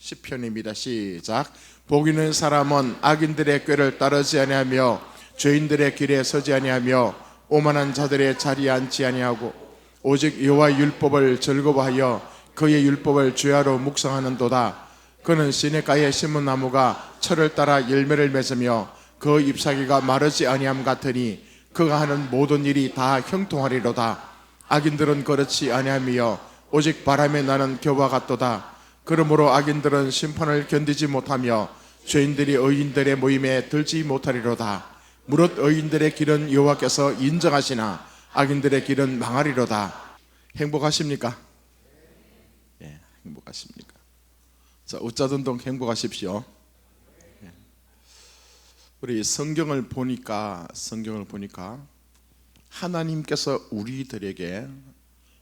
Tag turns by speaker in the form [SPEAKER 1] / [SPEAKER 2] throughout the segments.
[SPEAKER 1] 시편입니다. 시작. 복 있는 사람은 악인들의 꾀를 따르지 아니하며 죄인들의 길에 서지 아니하며 오만한 자들의 자리에 앉지 아니하고 오직 여호와의 율법을 즐거워하여 그의 율법을 주야로 묵상하는도다. 그는 시냇가에 심은 나무가 철을 따라 열매를 맺으며 그 잎사귀가 마르지 아니함 같으니 그가 하는 모든 일이 다 형통하리로다. 악인들은 그렇지 아니하며 오직 바람에 나는 겨와 같도다. 그러므로 악인들은 심판을 견디지 못하며 죄인들이 의인들의 모임에 들지 못하리로다. 무릇 의인들의 길은 여호와께서 인정하시나 악인들의 길은 망하리로다. 행복하십니까? 예, 행복하십니까? 자, 웃자든동 행복하십시오. 예. 우리 성경을 보니까 하나님께서 우리들에게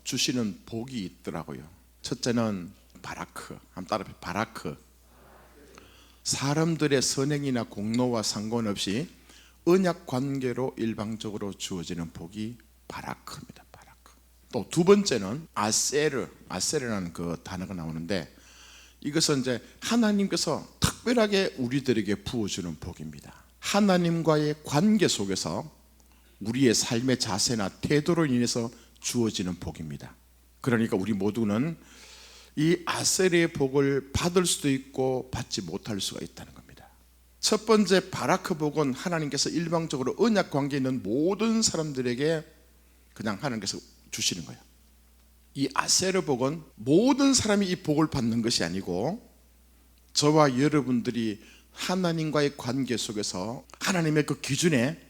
[SPEAKER 1] 주시는 복이 있더라고요. 첫째는 바라크. 한번 따라해. 바라크. 사람들의 선행이나 공로와 상관없이 언약 관계로 일방적으로 주어지는 복이 바라크입니다. 바라크. 또 두 번째는 아세르라는 그 단어가 나오는데 이것은 이제 하나님께서 특별하게 우리들에게 부어주는 복입니다. 하나님과의 관계 속에서 우리의 삶의 자세나 태도로 인해서 주어지는 복입니다. 그러니까 우리 모두는 이 아셀의 복을 받을 수도 있고 받지 못할 수가 있다는 겁니다. 첫 번째 바라크 복은 하나님께서 일방적으로 언약 관계에 있는 모든 사람들에게 그냥 하나님께서 주시는 거예요. 이 아세르 복은 모든 사람이 이 복을 받는 것이 아니고 저와 여러분들이 하나님과의 관계 속에서 하나님의 그 기준에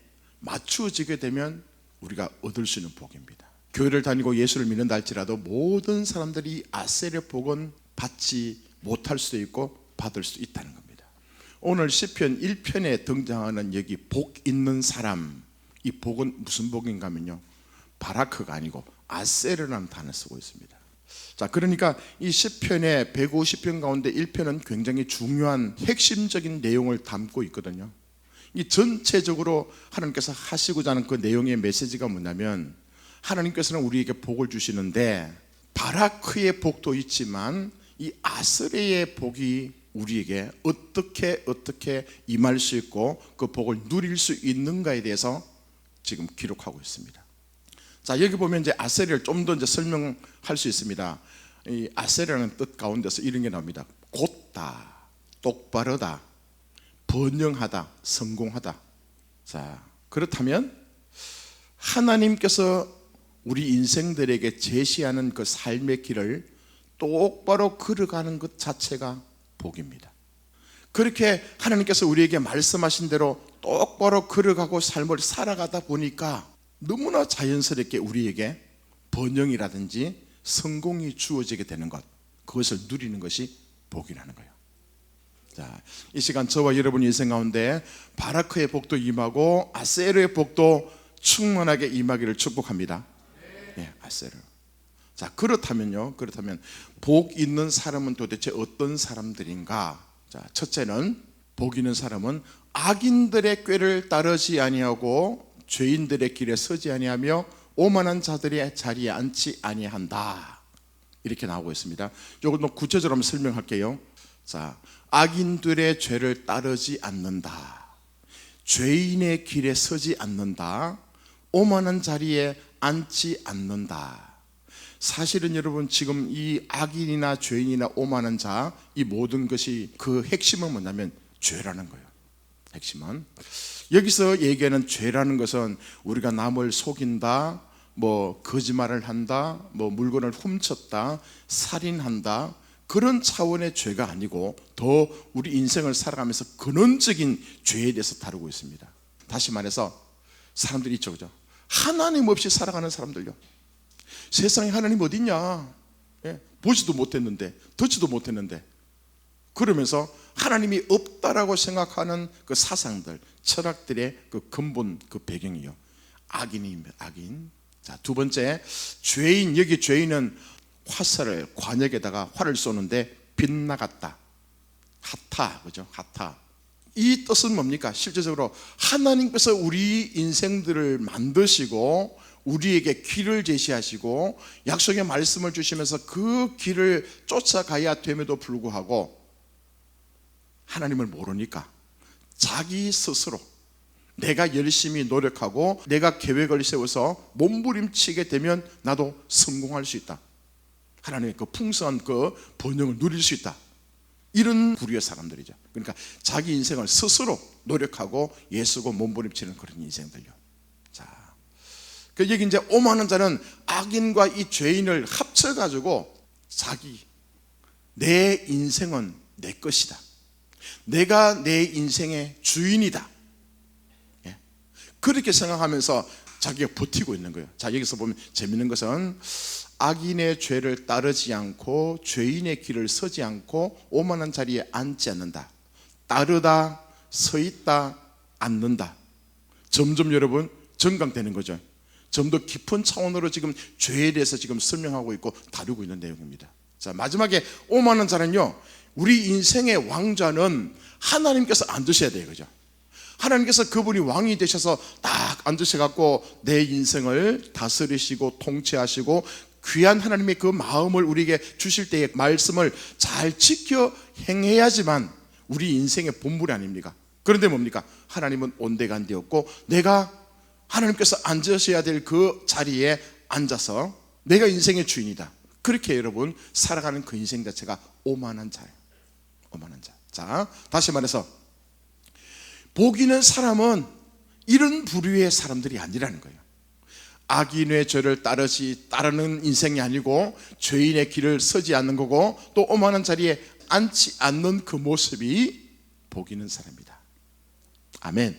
[SPEAKER 1] 맞추어지게 되면 우리가 얻을 수 있는 복입니다. 교회를 다니고 예수를 믿는다 할지라도 모든 사람들이 아셀의 복은 받지 못할 수도 있고 받을 수도 있다는 겁니다. 오늘 시편 1편에 등장하는 여기 복 있는 사람, 이 복은 무슨 복인가 하면요, 바라크가 아니고 아세르라는 단어를 쓰고 있습니다. 자, 그러니까 이 시편의 150편 가운데 1편은 굉장히 중요한 핵심적인 내용을 담고 있거든요. 이 전체적으로 하나님께서 하시고자 하는 그 내용의 메시지가 뭐냐면, 하나님께서는 우리에게 복을 주시는데 바라크의 복도 있지만 이 아스레의 복이 우리에게 어떻게 임할 수 있고 그 복을 누릴 수 있는가에 대해서 지금 기록하고 있습니다. 자, 여기 보면 이제 아세르를 좀 더 이제 설명할 수 있습니다. 이 아세르라는 뜻 가운데서 이런 게 나옵니다. 곧다, 똑바르다, 번영하다, 성공하다. 자, 그렇다면 하나님께서 우리 인생들에게 제시하는 그 삶의 길을 똑바로 걸어가는 것 자체가 복입니다. 그렇게 하나님께서 우리에게 말씀하신 대로 똑바로 걸어가고 삶을 살아가다 보니까 너무나 자연스럽게 우리에게 번영이라든지 성공이 주어지게 되는 것, 그것을 누리는 것이 복이라는 거예요. 자, 이 시간 저와 여러분 인생 가운데 바라크의 복도 임하고 아세르의 복도 충만하게 임하기를 축복합니다. 네, 아세르. 자, 그렇다면 복 있는 사람은 도대체 어떤 사람들인가? 자, 첫째는 복 있는 사람은 악인들의 꾀를 따르지 아니하고 죄인들의 길에 서지 아니하며 오만한 자들의 자리에 앉지 아니한다. 이렇게 나오고 있습니다. 이걸 좀 구체적으로 한번 설명할게요. 자, 악인들의 죄를 따르지 않는다, 죄인의 길에 서지 않는다, 오만한 자리에 앉지 않는다. 사실은 여러분 지금 이 악인이나 죄인이나 오만한 자, 이 모든 것이 그 핵심은 뭐냐면 죄라는 거예요. 핵심은 여기서 얘기하는 죄라는 것은 우리가 남을 속인다, 뭐 거짓말을 한다, 뭐 물건을 훔쳤다, 살인한다, 그런 차원의 죄가 아니고 더 우리 인생을 살아가면서 근원적인 죄에 대해서 다루고 있습니다. 다시 말해서 사람들이 있죠, 그죠? 하나님 없이 살아가는 사람들요. 세상에 하나님 어디 있냐? 예? 보지도 못했는데, 듣지도 못했는데, 그러면서 하나님이 없다라고 생각하는 그 사상들, 철학들의 그 근본, 그 배경이요, 악인입니다. 악인. 자, 두 번째, 죄인. 여기 죄인은 화살을, 관역에다가 활을 쏘는데 빗나갔다, 하타, 그죠? 하타. 이 뜻은 뭡니까? 실제적으로 하나님께서 우리 인생들을 만드시고 우리에게 길을 제시하시고 약속의 말씀을 주시면서 그 길을 쫓아가야 됨에도 불구하고 하나님을 모르니까 자기 스스로 내가 열심히 노력하고 내가 계획을 세워서 몸부림치게 되면 나도 성공할 수 있다. 하나님의 그 풍성한 그 번영을 누릴 수 있다. 이런 부류의 사람들이죠. 그러니까 자기 인생을 스스로 노력하고 애쓰고 몸부림치는 그런 인생들요. 자, 그 여기 이제 오만한 자는 악인과 이 죄인을 합쳐가지고 내 인생은 내 것이다. 내가 내 인생의 주인이다. 예. 그렇게 생각하면서 자기가 버티고 있는 거예요. 자, 여기서 보면 재밌는 것은 악인의 죄를 따르지 않고 죄인의 길을 서지 않고 오만한 자리에 앉지 않는다. 따르다, 서 있다, 앉는다. 점점 여러분 정강되는 거죠. 좀 더 깊은 차원으로 지금 죄에 대해서 지금 설명하고 있고 다루고 있는 내용입니다. 자, 마지막에 오만한 자는요, 우리 인생의 왕좌는 하나님께서 앉으셔야 돼요. 그죠? 하나님께서 그분이 왕이 되셔서 딱 앉으셔갖고 내 인생을 다스리시고 통치하시고 귀한 하나님의 그 마음을 우리에게 주실 때의 말씀을 잘 지켜 행해야지만 우리 인생의 본물이 아닙니까? 그런데 뭡니까? 하나님은 온데간데 없고 내가 하나님께서 앉으셔야 될 그 자리에 앉아서 내가 인생의 주인이다. 그렇게 여러분 살아가는 그 인생 자체가 오만한 자예요. 오만한 자. 자, 다시 말해서 복 있는 사람은 이런 부류의 사람들이 아니라는 거예요. 악인의 죄를 따르는 인생이 아니고 죄인의 길을 서지 않는 거고 또 오만한 자리에 앉지 않는 그 모습이 복 있는 사람이다. 아멘.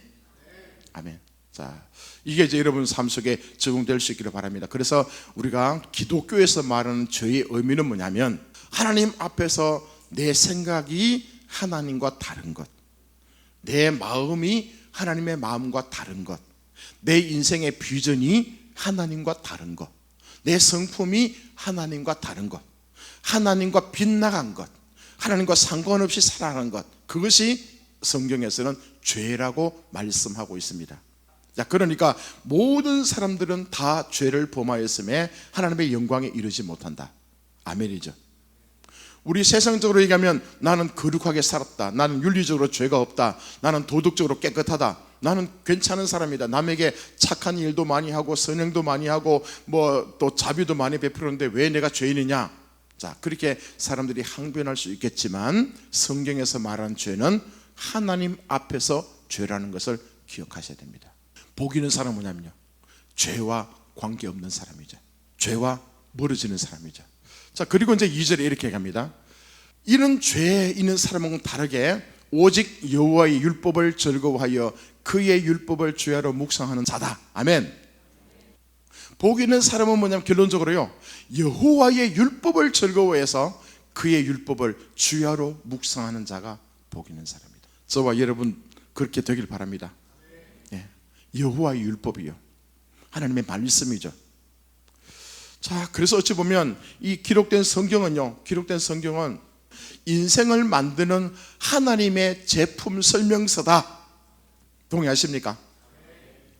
[SPEAKER 1] 아멘. 자, 이게 이제 여러분 삶 속에 적용될 수 있기를 바랍니다. 그래서 우리가 기독교에서 말하는 죄의 의미는 뭐냐면 하나님 앞에서 내 생각이 하나님과 다른 것, 내 마음이 하나님의 마음과 다른 것, 내 인생의 비전이 하나님과 다른 것, 내 성품이 하나님과 다른 것, 하나님과 빗나간 것, 하나님과 상관없이 살아가는 것, 그것이 성경에서는 죄라고 말씀하고 있습니다. 자, 그러니까 모든 사람들은 다 죄를 범하였음에 하나님의 영광에 이르지 못한다. 아멘이죠. 우리 세상적으로 얘기하면 나는 거룩하게 살았다, 나는 윤리적으로 죄가 없다, 나는 도덕적으로 깨끗하다, 나는 괜찮은 사람이다, 남에게 착한 일도 많이 하고 선행도 많이 하고 뭐 또 자비도 많이 베푸는데 왜 내가 죄인이냐. 자, 그렇게 사람들이 항변할 수 있겠지만 성경에서 말하는 죄는 하나님 앞에서 죄라는 것을 기억하셔야 됩니다. 복 있는 사람은 뭐냐면요, 죄와 관계없는 사람이죠. 죄와 멀어지는 사람이죠. 자, 그리고 이제 2절에 이렇게 얘기합니다. 이런 죄에 있는 사람은 다르게 오직 여호와의 율법을 즐거워하여 그의 율법을 주야로 묵상하는 자다. 아멘. 복 있는 사람은 뭐냐면 결론적으로요, 여호와의 율법을 즐거워해서 그의 율법을 주야로 묵상하는 자가 복 있는 사람이다. 저와 여러분 그렇게 되길 바랍니다. 예. 여호와의 율법이요, 하나님의 말씀이죠. 자, 그래서 어찌 보면 이 기록된 성경은 인생을 만드는 하나님의 제품 설명서다. 동의하십니까?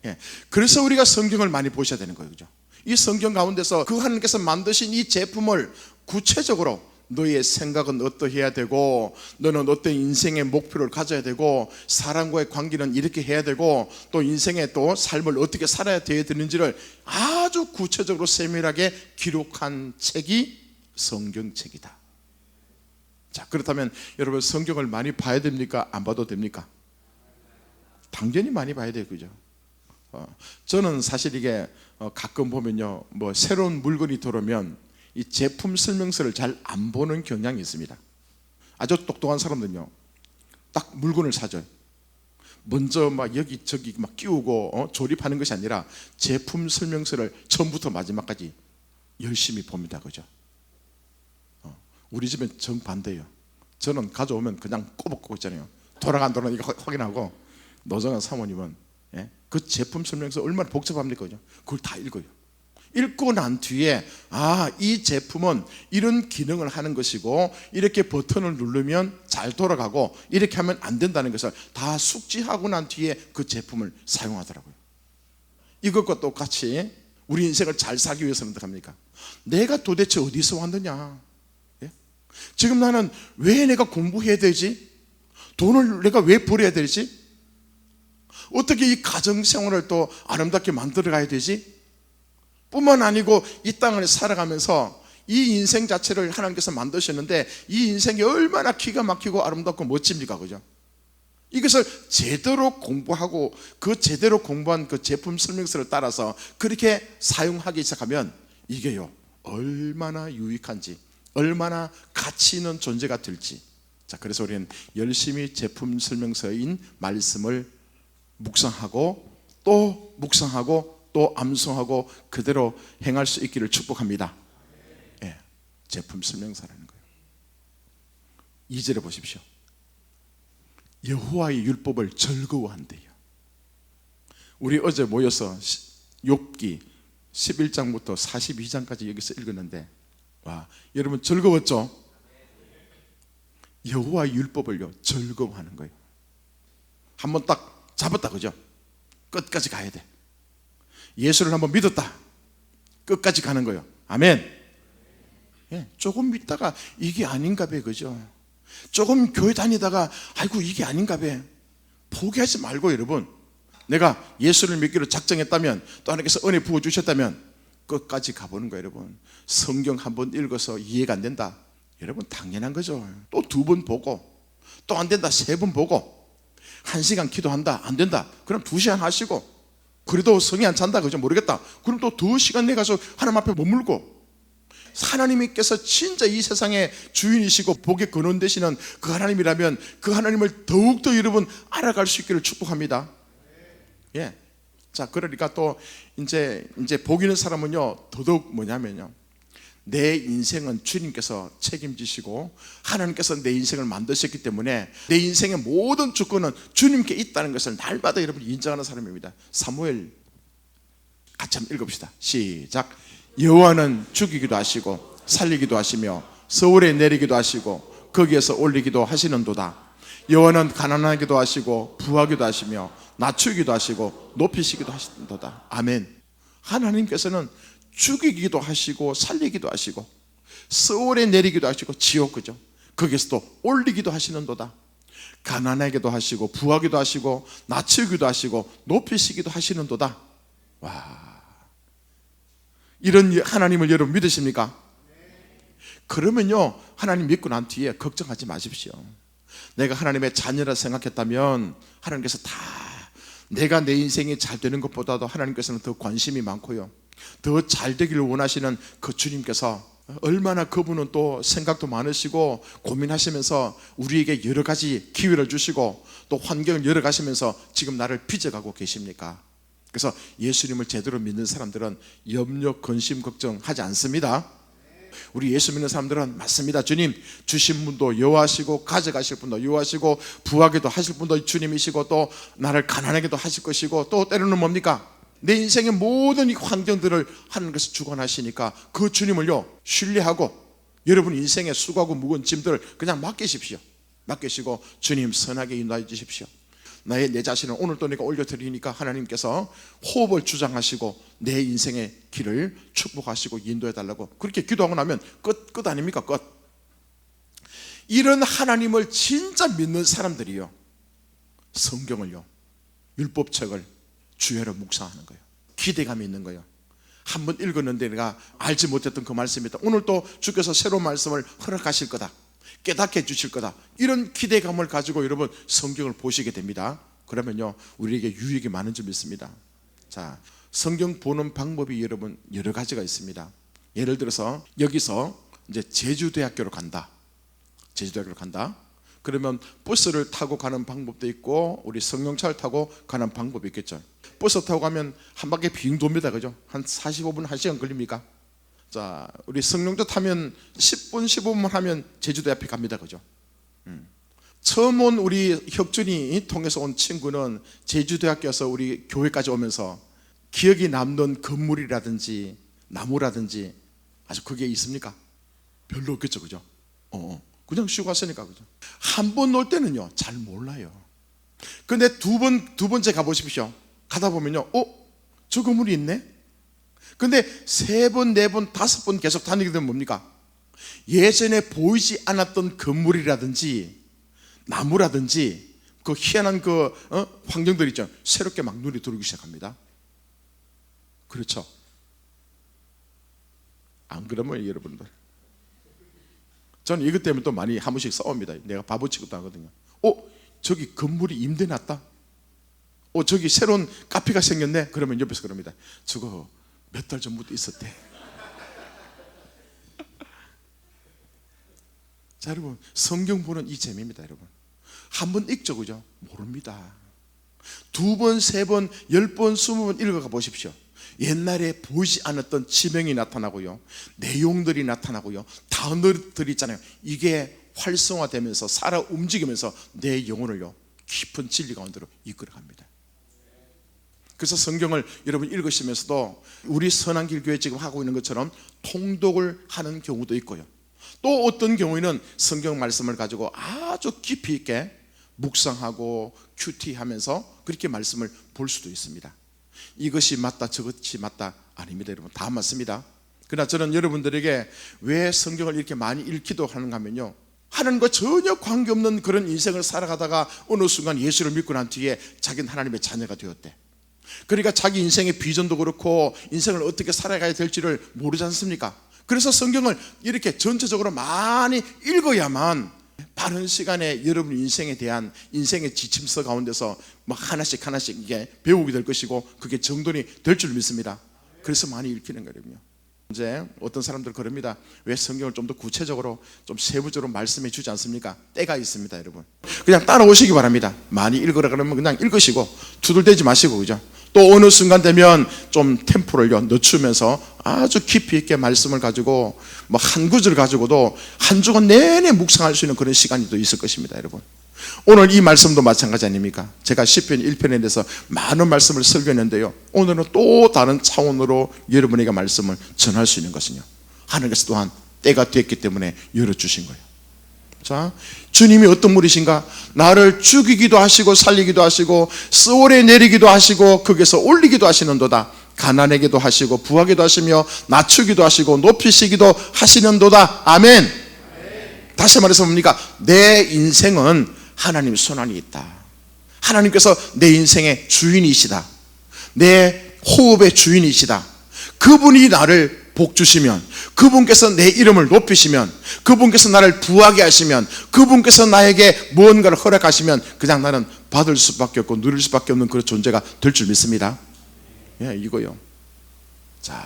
[SPEAKER 1] 예. 그래서 우리가 성경을 많이 보셔야 되는 거예요. 그죠? 이 성경 가운데서 그 하나님께서 만드신 이 제품을 구체적으로 너의 생각은 어떠해야 되고, 너는 어떤 인생의 목표를 가져야 되고, 사람과의 관계는 이렇게 해야 되고, 또 인생의 또 삶을 어떻게 살아야 되는지를 아주 구체적으로 세밀하게 기록한 책이 성경책이다. 자, 그렇다면 여러분 성경을 많이 봐야 됩니까? 안 봐도 됩니까? 당연히 많이 봐야 돼요. 그죠? 저는 사실 이게 가끔 보면요, 뭐 새로운 물건이 들어오면 이 제품 설명서를 잘 안 보는 경향이 있습니다. 아주 똑똑한 사람들은요, 딱 물건을 사줘요. 먼저 막 여기저기 막 끼우고 조립하는 것이 아니라 제품 설명서를 처음부터 마지막까지 열심히 봅니다. 그죠? 우리 집은 정반대예요. 저는 가져오면 그냥 꼬박꼬박 있잖아요. 돌아가 안 돌아가 이거 확인하고, 노정한 사모님은 그 제품 설명서 얼마나 복잡합니까? 그죠? 그걸 다 읽어요. 읽고 난 뒤에 이 제품은 이런 기능을 하는 것이고, 이렇게 버튼을 누르면 잘 돌아가고, 이렇게 하면 안 된다는 것을 다 숙지하고 난 뒤에 그 제품을 사용하더라고요. 이것과 똑같이 우리 인생을 잘 살기 위해서는 어떻게 합니까? 내가 도대체 어디서 왔느냐? 예? 지금 나는 왜 내가 공부해야 되지? 돈을 내가 왜 버려야 되지? 어떻게 이 가정생활을 또 아름답게 만들어 가야 되지? 뿐만 아니고 이 땅을 살아가면서 이 인생 자체를 하나님께서 만드셨는데 이 인생이 얼마나 기가 막히고 아름답고 멋집니까? 그죠? 이것을 제대로 공부하고 그 제대로 공부한 그 제품 설명서를 따라서 그렇게 사용하기 시작하면 이게요 얼마나 유익한지, 얼마나 가치 있는 존재가 될지. 자, 그래서 우리는 열심히 제품 설명서인 말씀을 묵상하고 또 묵상하고 또 암송하고 그대로 행할 수 있기를 축복합니다. 예, 제품 설명서라는 거예요. 2절에 보십시오. 여호와의 율법을 즐거워한대요. 우리 어제 모여서 욥기 11장부터 42장까지 여기서 읽었는데, 와, 여러분 즐거웠죠? 여호와의 율법을요 즐거워하는 거예요. 한번 딱 잡았다, 그죠? 끝까지 가야 돼. 예수를 한번 믿었다, 끝까지 가는 거예요. 아멘. 예, 조금 믿다가 이게 아닌가 봐, 그죠? 조금 교회 다니다가 아이고 이게 아닌가 봐, 포기하지 말고 여러분, 내가 예수를 믿기로 작정했다면, 또 하나님께서 은혜 부어주셨다면 끝까지 가보는 거예요. 여러분, 성경 한번 읽어서 이해가 안 된다, 여러분 당연한 거죠. 또 2번 보고, 또 안 된다 3번 보고, 1시간 기도한다 안 된다 그럼 2시간 하시고, 그래도 성이 안 찬다 그죠? 모르겠다 그럼 또 2시간 내가서 하나님 앞에 머물고, 하나님께서 진짜 이 세상의 주인이시고 복의 근원 되시는 그 하나님이라면 그 하나님을 더욱더 여러분 알아갈 수 있기를 축복합니다. 예. 자, 그러니까 또 이제 복 있는 사람은요 더더욱 뭐냐면요, 내 인생은 주님께서 책임지시고 하나님께서 내 인생을 만드셨기 때문에 내 인생의 모든 주권은 주님께 있다는 것을 날마다 여러분 인정하는 사람입니다. 사무엘 같이 한번 읽읍시다. 시작. 여호와는 죽이기도 하시고 살리기도 하시며 서울에 내리기도 하시고 거기에서 올리기도 하시는도다. 여호와는 가난하기도 하시고 부하기도 하시며 낮추기도 하시고 높이시기도 하시는도다. 아멘. 하나님께서는 죽이기도 하시고 살리기도 하시고 서울에 내리기도 하시고 지옥, 그죠? 거기에서 또 올리기도 하시는도다. 가난하기도 하시고 부하기도 하시고 낮추기도 하시고 높이시기도 하시는도다. 와, 이런 하나님을 여러분 믿으십니까? 그러면요 하나님 믿고 난 뒤에 걱정하지 마십시오. 내가 하나님의 자녀라 생각했다면 하나님께서 다, 내가 내 인생이 잘 되는 것보다도 하나님께서는 더 관심이 많고요, 더 잘 되기를 원하시는 그 주님께서 얼마나 그분은 또 생각도 많으시고 고민하시면서 우리에게 여러 가지 기회를 주시고 또 환경을 열어가시면서 지금 나를 빚어가고 계십니까? 그래서 예수님을 제대로 믿는 사람들은 염려, 근심, 걱정하지 않습니다. 우리 예수 믿는 사람들은 맞습니다. 주님 주신 분도 여호와시고 가져가실 분도 여호와시고 부하게도 하실 분도 주님이시고 또 나를 가난하게도 하실 것이고 또 때로는 뭡니까? 내 인생의 모든 이 환경들을 하나님께서 주관하시니까 그 주님을요 신뢰하고 여러분 인생의 수고하고 무거운 짐들을 그냥 맡기십시오. 맡기시고 주님 선하게 인도해 주십시오. 내 자신을 오늘 또 내가 올려드리니까 하나님께서 호흡을 주장하시고 내 인생의 길을 축복하시고 인도해달라고 그렇게 기도하고 나면 끝 아닙니까? 끝. 이런 하나님을 진짜 믿는 사람들이요 성경을요 율법책을 주야로 묵상하는 거예요. 기대감이 있는 거예요. 한번 읽었는데 내가 알지 못했던 그 말씀이다, 오늘 또 주께서 새로운 말씀을 허락하실 거다, 깨닫게 해주실 거다, 이런 기대감을 가지고 여러분 성경을 보시게 됩니다. 그러면요 우리에게 유익이 많은 줄 믿습니다. 자, 성경 보는 방법이 여러분 여러 가지가 있습니다. 예를 들어서 여기서 이제 제주대학교로 간다. 제주대학교로 간다. 그러면 버스를 타고 가는 방법도 있고 우리 승용차를 타고 가는 방법이 있겠죠. 버스 타고 가면 한 바퀴 빙 돕니다, 그죠? 한 45분, 1시간 걸립니까? 자, 우리 승용차 타면 10분, 15분 하면 제주도 앞에 갑니다, 그죠? 처음 온 우리 혁준이 통해서 온 친구는 제주대학교에서 우리 교회까지 오면서 기억이 남는 건물이라든지 나무라든지 아주 그게 있습니까? 별로 없겠죠, 그죠? 그냥 쉬고 왔으니까, 그죠? 한 번 올 때는요 잘 몰라요. 근데 두 번째 가보십시오. 가다 보면요 저 건물이 있네? 근데 3번, 4번, 5번 계속 다니게 되면 뭡니까? 예전에 보이지 않았던 건물이라든지 나무라든지 그 희한한 그 환경들 있죠. 새롭게 막 눈이 들어오기 시작합니다. 그렇죠? 안 그러면 여러분들, 저는 이것 때문에 또 많이 한 번씩 싸웁니다. 내가 바보 취급도 하거든요. 저기 건물이 임대났다. 저기 새로운 카페가 생겼네. 그러면 옆에서 그럽니다. 저거 몇 달 전부터 있었대. 자, 여러분, 성경 보는 이 재미입니다. 여러분, 한 번 읽죠, 그죠? 모릅니다. 2번, 3번, 10번, 20번 읽어가 보십시오. 옛날에 보이지 않았던 지명이 나타나고요, 내용들이 나타나고요, 단어들이 있잖아요. 이게 활성화되면서 살아 움직이면서 내 영혼을요 깊은 진리 가운데로 이끌어갑니다. 그래서 성경을 여러분 읽으시면서도 우리 선한길 교회 지금 하고 있는 것처럼 통독을 하는 경우도 있고요, 또 어떤 경우에는 성경 말씀을 가지고 아주 깊이 있게 묵상하고 큐티하면서 그렇게 말씀을 볼 수도 있습니다. 이것이 맞다 저것이 맞다 아닙니다. 여러분, 다 맞습니다. 그러나 저는 여러분들에게 왜 성경을 이렇게 많이 읽기도 하는가 하면요, 하나님과 전혀 관계없는 그런 인생을 살아가다가 어느 순간 예수를 믿고 난 뒤에 자기는 하나님의 자녀가 되었대. 그러니까 자기 인생의 비전도 그렇고 인생을 어떻게 살아가야 될지를 모르지 않습니까? 그래서 성경을 이렇게 전체적으로 많이 읽어야만 바른 시간에 여러분 인생에 대한 인생의 지침서 가운데서 막 하나씩 이게 배우게 될 것이고 그게 정돈이 될 줄 믿습니다. 그래서 많이 읽히는 거거든요. 이제 어떤 사람들 그럽니다. 왜 성경을 좀 더 구체적으로 좀 세부적으로 말씀해 주지 않습니까? 때가 있습니다. 여러분, 그냥 따라오시기 바랍니다. 많이 읽으라 그러면 그냥 읽으시고 투덜대지 마시고, 그죠? 또 어느 순간 되면 좀 템포를요 늦추면서 아주 깊이 있게 말씀을 가지고 뭐 한 구절 가지고도 한 주간 내내 묵상할 수 있는 그런 시간이 또 있을 것입니다. 여러분, 오늘 이 말씀도 마찬가지 아닙니까? 제가 시편 1편에 대해서 많은 말씀을 설교했는데요, 오늘은 또 다른 차원으로 여러분에게 말씀을 전할 수 있는 것은요, 하나님께서 또한 때가 됐기 때문에 열어주신 거예요. 자, 주님이 어떤 분이신가? 나를 죽이기도 하시고 살리기도 하시고 스올에 내리기도 하시고 거기서 올리기도 하시는도다. 가난하게도 하시고 부하게도 하시며 낮추기도 하시고 높이시기도 하시는도다. 아멘. 다시 말해서 뭡니까? 내 인생은 하나님 손안에 있다. 하나님께서 내 인생의 주인이시다. 내 호흡의 주인이시다. 그분이 나를 복 주시면, 그분께서 내 이름을 높이시면, 그분께서 나를 부하게 하시면, 그분께서 나에게 무언가를 허락하시면 그냥 나는 받을 수밖에 없고 누릴 수밖에 없는 그런 존재가 될 줄 믿습니다. 예, 이거요. 자,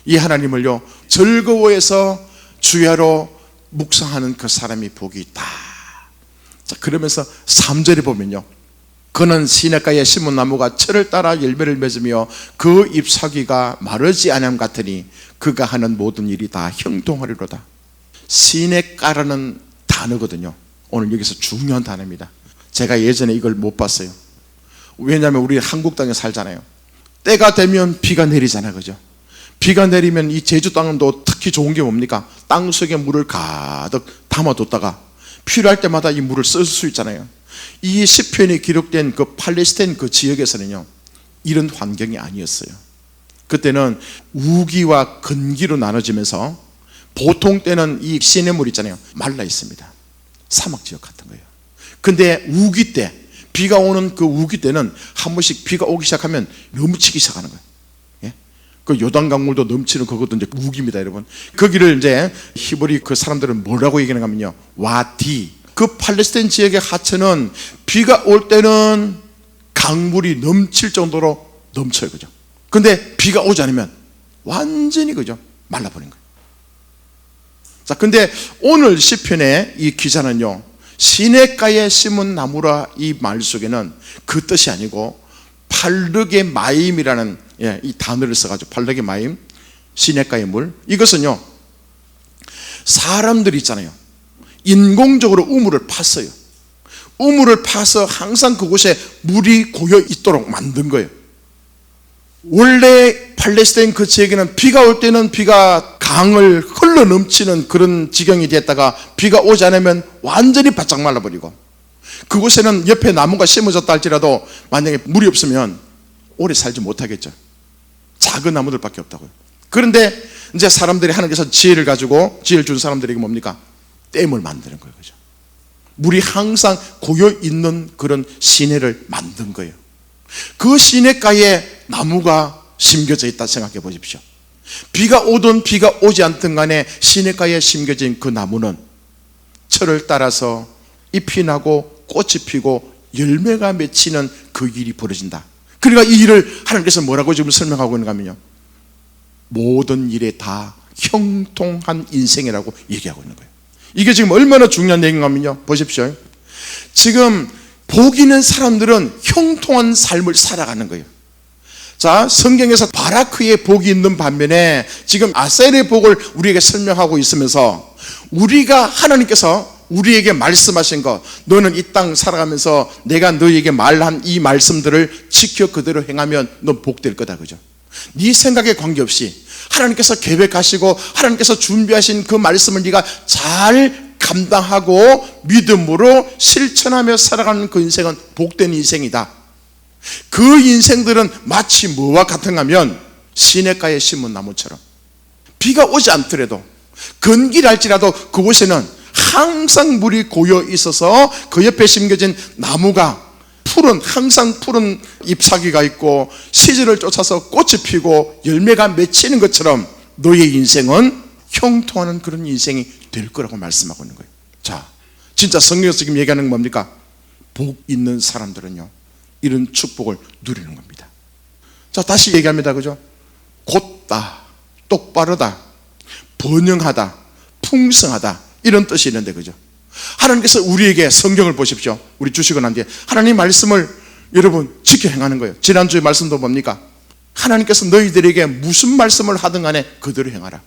[SPEAKER 1] 이 하나님을요 즐거워해서 주야로 묵상하는 그 사람이 복이 있다. 자, 그러면서 3절에 보면요, 그는 시냇가에 심은 나무가 철을 따라 열매를 맺으며 그 잎사귀가 마르지 아니함 같으니 그가 하는 모든 일이 다 형통하리로다. 시냇가라는 단어거든요. 오늘 여기서 중요한 단어입니다. 제가 예전에 이걸 못 봤어요. 왜냐하면 우리 한국 땅에 살잖아요. 때가 되면 비가 내리잖아요, 그죠? 비가 내리면 이 제주 땅도 특히 좋은 게 뭡니까? 땅 속에 물을 가득 담아뒀다가 필요할 때마다 이 물을 쓸 수 있잖아요. 이 시편이 기록된 그 팔레스타인 그 지역에서는요 이런 환경이 아니었어요. 그때는 우기와 건기로 나눠지면서 보통 때는 이 시냇물 있잖아요, 말라 있습니다. 사막 지역 같은 거예요. 근데 우기 때, 비가 오는 그 우기 때는 한 번씩 비가 오기 시작하면 넘치기 시작하는 거예요. 예? 그 요단강물도 넘치는 그것도 이제 우기입니다, 여러분. 거기를 이제 히브리 그 사람들은 뭐라고 얘기하는가 하면요, 와디. 그 팔레스타인 지역의 하천은 비가 올 때는 강물이 넘칠 정도로 넘쳐요, 그죠? 근데 비가 오지 않으면 완전히, 그죠, 말라버린 거예요. 자, 근데 오늘 시편의 이 기자는요, 시냇가에 심은 나무라 이 말 속에는 그 뜻이 아니고 팔르게 마임이라는 이 단어를 써가지고, 팔르게 마임, 시냇가의 물, 이것은요 사람들이 있잖아요, 인공적으로 우물을 팠어요. 우물을 파서 항상 그곳에 물이 고여 있도록 만든 거예요. 원래 팔레스타인 그 지역에는 비가 올 때는 비가 강을 흘러 넘치는 그런 지경이 됐다가 비가 오지 않으면 완전히 바짝 말라버리고, 그곳에는 옆에 나무가 심어졌다 할지라도 만약에 물이 없으면 오래 살지 못하겠죠. 작은 나무들밖에 없다고요. 그런데 이제 사람들이 하나님께서 지혜를 가지고, 지혜를 준 사람들에게 뭡니까? 댐을 만드는 거예요, 그죠? 물이 항상 고여 있는 그런 시내를 만든 거예요. 그 시내가에 나무가 심겨져 있다 생각해 보십시오. 비가 오든 비가 오지 않든 간에 시내가에 심겨진 그 나무는 철을 따라서 잎이 나고 꽃이 피고 열매가 맺히는 그 일이 벌어진다. 그러니까 이 일을 하나님께서 뭐라고 지금 설명하고 있는가 하면요, 모든 일에 다 형통한 인생이라고 얘기하고 있는 거예요. 이게 지금 얼마나 중요한 얘기인가 하면요, 보십시오. 지금 복 있는 사람들은 형통한 삶을 살아가는 거예요. 자, 성경에서 바라크의 복이 있는 반면에 지금 아셀의 복을 우리에게 설명하고 있으면서, 우리가 하나님께서 우리에게 말씀하신 것, 너는 이 땅 살아가면서 내가 너에게 말한 이 말씀들을 지켜 그대로 행하면 넌 복될 거다, 그죠? 네 생각에 관계없이 하나님께서 계획하시고 하나님께서 준비하신 그 말씀을 네가 잘 감당하고 믿음으로 실천하며 살아가는 그 인생은 복된 인생이다. 그 인생들은 마치 뭐와 같은가 하면 시냇가에 심은 나무처럼 비가 오지 않더라도 건기랄지라도 그곳에는 항상 물이 고여 있어서 그 옆에 심겨진 나무가 항상 푸른 잎사귀가 있고 시절을 쫓아서 꽃이 피고 열매가 맺히는 것처럼 너의 인생은 형통하는 그런 인생이 될 거라고 말씀하고 있는 거예요. 자, 진짜 성경에서 지금 얘기하는 건 뭡니까? 복 있는 사람들은요, 이런 축복을 누리는 겁니다. 자, 다시 얘기합니다, 그죠? 곧다, 똑바르다, 번영하다, 풍성하다, 이런 뜻이 있는데, 그죠? 하나님께서 우리에게 성경을 보십시오. 우리 주시고 난 뒤에 하나님 말씀을 여러분 지켜 행하는 거예요. 지난주에 말씀도 뭡니까? 하나님께서 너희들에게 무슨 말씀을 하든 간에 그대로 행하라.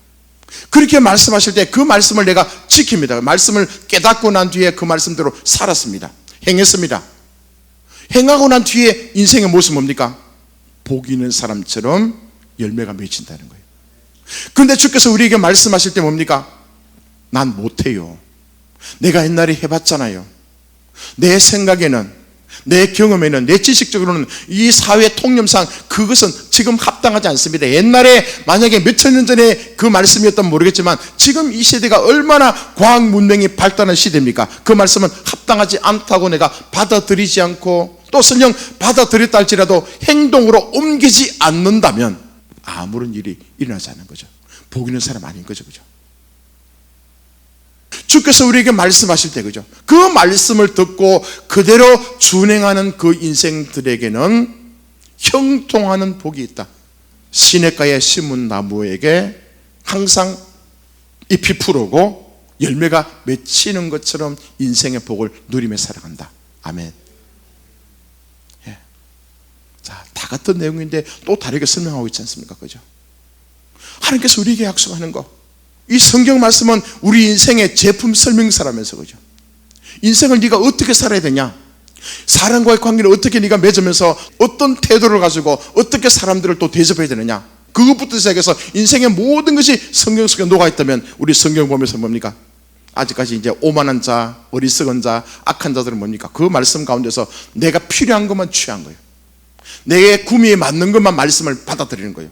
[SPEAKER 1] 그렇게 말씀하실 때 그 말씀을 내가 지킵니다. 말씀을 깨닫고 난 뒤에 그 말씀대로 살았습니다. 행했습니다. 행하고 난 뒤에 인생의 모습 뭡니까? 복 있는 사람처럼 열매가 맺힌다는 거예요. 그런데 주께서 우리에게 말씀하실 때 뭡니까? 난 못해요. 내가 옛날에 해봤잖아요. 내 생각에는, 내 경험에는, 내 지식적으로는 이 사회 통념상 그것은 지금 합당하지 않습니다. 옛날에 만약에 몇천 년 전에 그 말씀이었다면 모르겠지만 지금 이 시대가 얼마나 과학 문명이 발달한 시대입니까? 그 말씀은 합당하지 않다고 내가 받아들이지 않고, 또 설령 받아들였다 할지라도 행동으로 옮기지 않는다면 아무런 일이 일어나지 않는 거죠. 복 있는 사람 아닌 거죠, 그죠? 주께서 우리에게 말씀하실 때, 그죠? 그 말씀을 듣고 그대로 준행하는 그 인생들에게는 형통하는 복이 있다. 시냇가에 심은 나무에게 항상 잎이 푸르고 열매가 맺히는 것처럼 인생의 복을 누리며 살아간다. 아멘. 예. 자, 다 같은 내용인데 또 다르게 설명하고 있지 않습니까? 그죠? 하나님께서 우리에게 약속하는 거, 이 성경 말씀은 우리 인생의 제품 설명서라면서, 그죠? 인생을 네가 어떻게 살아야 되냐, 사람과의 관계를 어떻게 네가 맺으면서 어떤 태도를 가지고 어떻게 사람들을 또 대접해야 되느냐, 그것부터 시작해서 인생의 모든 것이 성경 속에 녹아있다면 우리 성경 보면서 뭡니까? 아직까지 이제 오만한 자, 어리석은 자, 악한 자들은 뭡니까? 그 말씀 가운데서 내가 필요한 것만 취한 거예요. 내 구미에 맞는 것만 말씀을 받아들이는 거예요.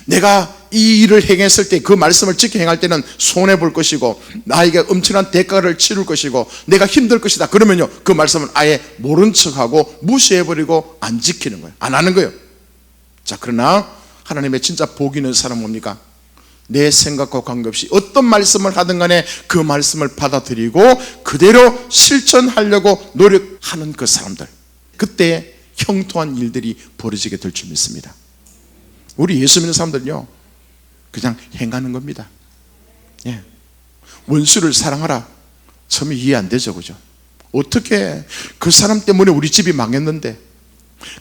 [SPEAKER 1] 내가 이 일을 행했을 때 그 말씀을 지켜 행할 때는 손해볼 것이고 나에게 엄청난 대가를 치를 것이고 내가 힘들 것이다. 그러면요, 그 말씀은 아예 모른 척하고 무시해버리고 안 지키는 거예요. 안 하는 거예요. 자, 그러나 하나님의 진짜 복 있는 사람은 뭡니까? 내 생각과 관계없이 어떤 말씀을 하든 간에 그 말씀을 받아들이고 그대로 실천하려고 노력하는 그 사람들, 그때 형통한 일들이 벌어지게 될 줄 믿습니다. 우리 예수 믿는 사람들은요, 그냥 행하는 겁니다. 예. 원수를 사랑하라. 처음에 이해 안 되죠, 그죠? 어떻게 그 사람 때문에 우리 집이 망했는데,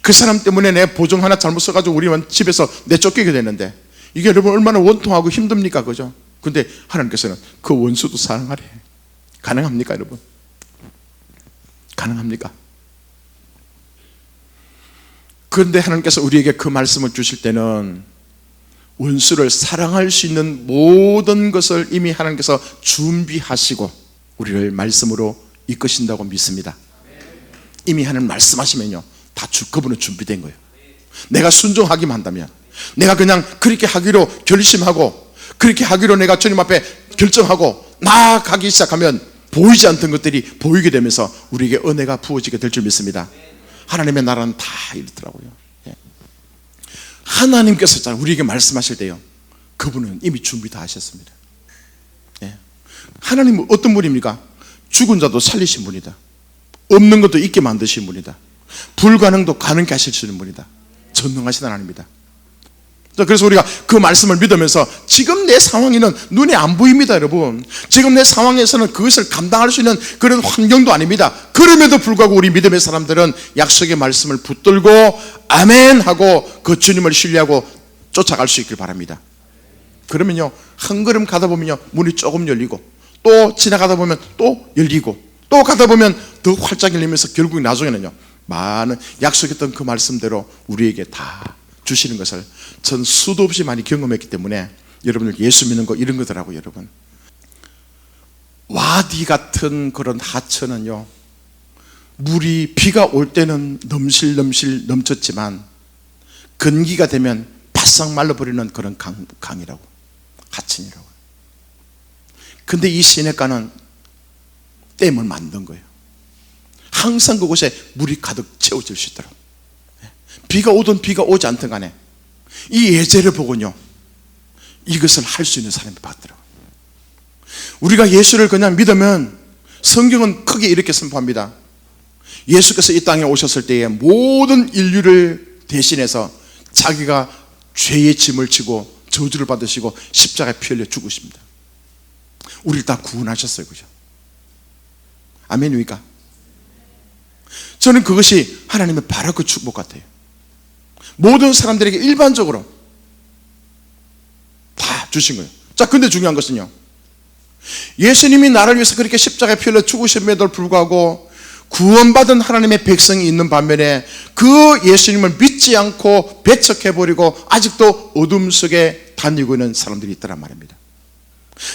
[SPEAKER 1] 그 사람 때문에 내 보증 하나 잘못 써가지고 우리 집에서 내쫓기게 됐는데, 이게 여러분 얼마나 원통하고 힘듭니까, 그죠? 근데 하나님께서는 그 원수도 사랑하래. 가능합니까, 여러분? 가능합니까? 그런데 하나님께서 우리에게 그 말씀을 주실 때는 원수를 사랑할 수 있는 모든 것을 이미 하나님께서 준비하시고 우리를 말씀으로 이끄신다고 믿습니다. 이미 하나님 말씀하시면요, 다 주급으로 준비된 거예요. 내가 순종하기만 한다면, 내가 그냥 그렇게 하기로 결심하고 그렇게 하기로 내가 주님 앞에 결정하고 나아가기 시작하면 보이지 않던 것들이 보이게 되면서 우리에게 은혜가 부어지게 될 줄 믿습니다. 하나님의 나라는 다 이렇더라고요. 하나님께서 우리에게 말씀하실 때요, 그분은 이미 준비 다 하셨습니다. 하나님은 어떤 분입니까? 죽은 자도 살리신 분이다. 없는 것도 있게 만드신 분이다. 불가능도 가능케 하실 수 있는 분이다. 전능하신 하나님입니다. 그래서 우리가 그 말씀을 믿으면서 지금 내 상황에는 눈에 안 보입니다, 여러분. 지금 내 상황에서는 그것을 감당할 수 있는 그런 환경도 아닙니다. 그럼에도 불구하고 우리 믿음의 사람들은 약속의 말씀을 붙들고 아멘 하고 그 주님을 신뢰하고 쫓아갈 수 있길 바랍니다. 그러면요, 한 걸음 가다 보면요, 문이 조금 열리고 또 지나가다 보면 또 열리고 또 가다 보면 더 활짝 열리면서 결국 나중에는요, 많은 약속했던 그 말씀대로 우리에게 다 주시는 것을 전 수도 없이 많이 경험했기 때문에 여러분들 예수 믿는 거 이런 거더라고요. 여러분, 와디 같은 그런 하천은요, 물이 비가 올 때는 넘실넘실 넘쳤지만 건기가 되면 바싹 말라버리는 그런 강이라고, 하천이라고. 근데 이 시냇가는 댐을 만든 거예요. 항상 그곳에 물이 가득 채워질 수 있도록. 비가 오든 비가 오지 않든 간에 이 예제를 보고요, 이것을 할 수 있는 사람이 받더라고요. 우리가 예수를 그냥 믿으면 성경은 크게 이렇게 선포합니다. 예수께서 이 땅에 오셨을 때에 모든 인류를 대신해서 자기가 죄의 짐을 지고 저주를 받으시고 십자가에 피 흘려 죽으십니다. 우리를 다 구원하셨어요. 그죠? 아멘입니까? 저는 그것이 하나님의 바로 그 축복 같아요. 모든 사람들에게 일반적으로 다 주신 거예요. 자, 근데 중요한 것은요, 예수님이 나를 위해서 그렇게 십자가에 피 흘려 죽으심에도 불구하고 구원받은 하나님의 백성이 있는 반면에 그 예수님을 믿지 않고 배척해버리고 아직도 어둠 속에 다니고 있는 사람들이 있다란 말입니다.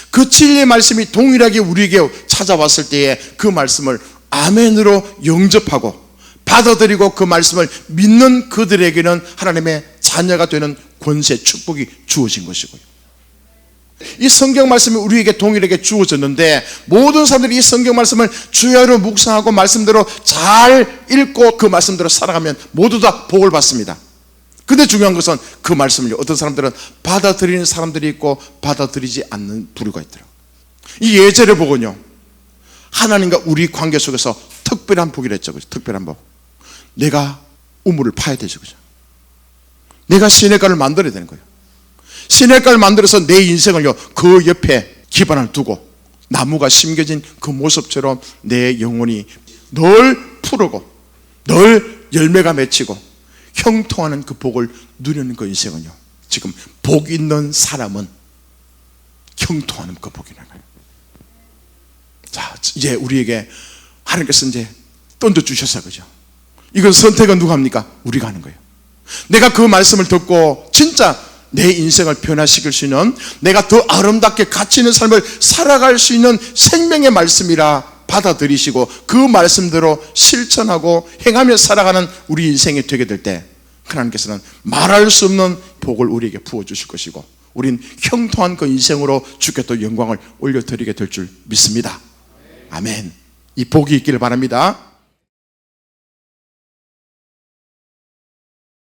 [SPEAKER 1] 그 진리의 말씀이 동일하게 우리에게 찾아왔을 때에 그 말씀을 아멘으로 영접하고 받아들이고 그 말씀을 믿는 그들에게는 하나님의 자녀가 되는 권세, 축복이 주어진 것이고요. 이 성경 말씀이 우리에게 동일하게 주어졌는데 모든 사람들이 이 성경 말씀을 주야로 묵상하고 말씀대로 잘 읽고 그 말씀대로 살아가면 모두 다 복을 받습니다. 근데 중요한 것은 그 말씀을 어떤 사람들은 받아들이는 사람들이 있고 받아들이지 않는 부류가 있더라고요. 이 예제를 보고요, 하나님과 우리 관계 속에서 특별한 복이라 했죠. 그죠? 특별한 복. 내가 우물을 파야 되죠. 그죠? 내가 시냇가를 만들어야 되는 거예요. 시냇가를 만들어서 내 인생을요, 그 옆에 기반을 두고 나무가 심겨진 그 모습처럼 내 영혼이 늘 푸르고 늘 열매가 맺히고 형통하는 그 복을 누리는 그 인생은요, 지금 복 있는 사람은 형통하는 그 복이라는 거예요. 자, 이제 우리에게 하나님께서 이제 던져주셨어요. 그죠? 이건 선택은 누가 합니까? 우리가 하는 거예요. 내가 그 말씀을 듣고 진짜 내 인생을 변화시킬 수 있는, 내가 더 아름답게 가치 있는 삶을 살아갈 수 있는 생명의 말씀이라 받아들이시고 그 말씀대로 실천하고 행하며 살아가는 우리 인생이 되게 될 때 하나님께서는 말할 수 없는 복을 우리에게 부어주실 것이고 우린 형통한 그 인생으로 주께 또 영광을 올려드리게 될 줄 믿습니다. 아멘. 이 복이 있기를 바랍니다.